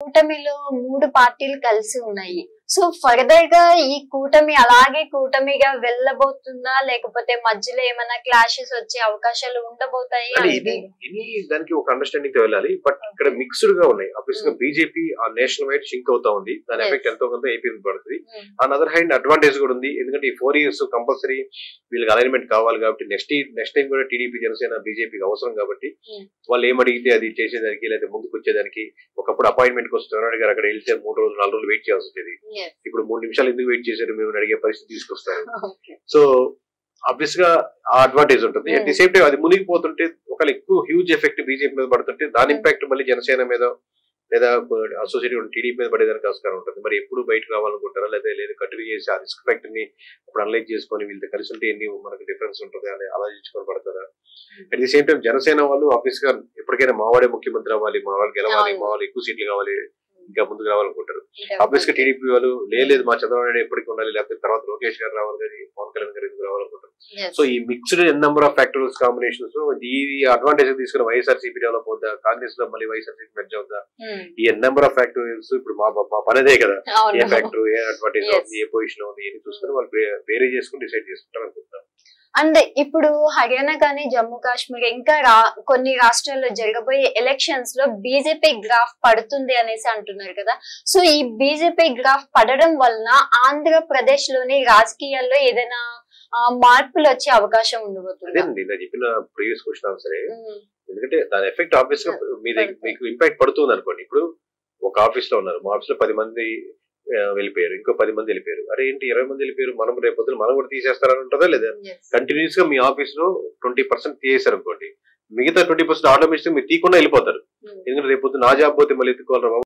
కూటమిలో 3 పార్టీలు కలిసి ఉన్నాయి. సో ఫర్దర్ గా ఈ కూటమి అలాగే కూటమిగా వెళ్ళబోతుందా, లేకపోతే మధ్యలో ఏమైనా క్లాషెస్ వచ్చే అవకాశాలు ఉండబోతాయి? దానికి ఒక అండర్స్టాండింగ్ తో వెళ్ళాలి. బట్ ఇక్కడ మిక్స్డ్ గా ఉన్నాయి. ఆబ్వియస్గా బీజేపీ ఆ నేషనల్ వైడ్ షింక్ అవుతా ఉంది. దాని ఎఫెక్ట్ ఎంతో కొంత ఏపీ పడుతుంది. ఆన్ అదర్ హ్యాండ్ అడ్వాంటేజ్ కూడా ఉంది. ఎందుకంటే ఈ 4 years కంపల్సరీ వీళ్ళకి అలైన్మెంట్ కావాలి కాబట్టి నెక్స్ట్ టైం కూడా టీడీపీ జనసేన బీజేపీకి అవసరం కాబట్టి వాళ్ళు ఏమడిగితే అది చేసేదానికి లేదా ముందుకు వచ్చేదానికి ఒకప్పుడు అపాయింట్మెంట్ కోసం చంద్రబాబు గారు అక్కడ వెళ్తే 3 రోజులు 4 రోజులు వెయిట్ చేయాల్సి వచ్చేది. ఇప్పుడు 3 నిమిషాలు ఎందుకు వెయిట్ చేశారు మేము అడిగే పరిస్థితి తీసుకొస్తారు. సో ఆబ్వియస్ గా ఆ అడ్వాంటేజ్ ఉంటుంది. అట్ ది సేమ్ టైం అది మునిగిపోతుంటే ఒకవేళ ఎక్కువ హ్యూజ్ ఎఫెక్ట్ బీజేపీ మీద పడుతుంటే దాని ఇంపాక్ట్ మళ్ళీ జనసేన మీద లేదా అసోసియేట్ టీడీపీ మీద పడేదానికి ఆస్కారం ఉంటుంది. మరి ఎప్పుడు బయటకు రావాలనుకుంటారా లేదా కంటిన్యూ చేసి ఆ రిస్క్ ఫ్యాక్టర్ ని ఇప్పుడు అనలైజ్ చేసుకొని వీళ్ళతో కలిసి ఉంటే ఎన్ని మనకు డిఫరెన్స్ ఉంటుంది అని ఆలోచించుకొని పడతారా. At the same time Janasena వాళ్ళు ఆబ్వియస్ గా ఎప్పటికైనా మావాడే ముఖ్యమంత్రి అవ్వాలి, మా వాళ్ళు గెలవాలి, మా వాళ్ళు ఎక్కువ సీట్లు కావాలి, ఇంకా ముందుకు రావాలనుకుంటారు. ఆబ్వియస్ గా టీడీపీ వాళ్ళు లేదు మా చంద్రబాబు నాయుడు ఎప్పటికీ ఉండాలి, లేకపోతే తర్వాత లోకేష్ గారు రావాలి కానీ పవన్ కళ్యాణ్ గారు ఎందుకు రావాలనుకుంటారు. సో ఈ mixed number of factors combinations ఈ అడ్వాంటేజ్ తీసుకుని వైఎస్ఆర్సీపీ డెవలప్ అవుతా, కాంగ్రెస్ లో మళ్ళీ వైఎస్ఆర్సీపీ మెర్జ్ అవుతా, ఈ నెంబర్ ఆఫ్ ఫ్యాక్టర్స్ ఇప్పుడు మా పనిదే కదా, ఏ ఫ్యాక్టర్ ఏ అడ్వాంటేజ్ ఉంది, ఏ పొజిషన్ ఉంది అని చూసుకుని వాళ్ళు వేరే చేసుకుని డిసైడ్ చేసుకుంటారు అనుకుంటున్నాం. అండ్ ఇప్పుడు హర్యానా కానీ జమ్మూ కాశ్మీర్ ఇంకా కొన్ని రాష్ట్రాల్లో జరగబోయే ఎలక్షన్స్ లో బీజేపీ గ్రాఫ్ పడుతుంది అనేసి అంటున్నారు కదా. సో ఈ బీజేపీ గ్రాఫ్ పడడం వలన ఆంధ్రప్రదేశ్ లోని రాజకీయాల్లో ఏదైనా మార్పులు వచ్చే అవకాశం ఉండబోతుంది. నేను చెప్పిన ప్రీవియస్ క్వశ్చన్ ఆన్సరే. ఎందుకంటే దాని ఎఫెక్ట్ ఆబ్వియస్ గా మీకు ఇంపాక్ట్ పడుతుంది అనుకోండి. ఇప్పుడు ఒక ఆఫీస్ లో ఉన్నారు, మా ఆఫీస్ లో 10 మంది వెళ్ళిపోయారు, ఇంకో 10 మంది వెళ్ళిపోయారు. అరే ఏంటి 20 మంది వెళ్ళిపోయారు, మనం రేపొద్దున మనం కూడా తీసేస్తారని ఉంటుందా లేదా? కంటిన్యూస్ గా మీ ఆఫీస్ లో 20% తీసేశారు అనుకోండి, మిగతా 20% ఆటోమేటిక్ మీరు తీయకుండా వెళ్ళిపోతారు. ఎందుకంటే రేపొద్దు నా జాబ్ పోతే మళ్ళీ ఎత్తుకోవాలి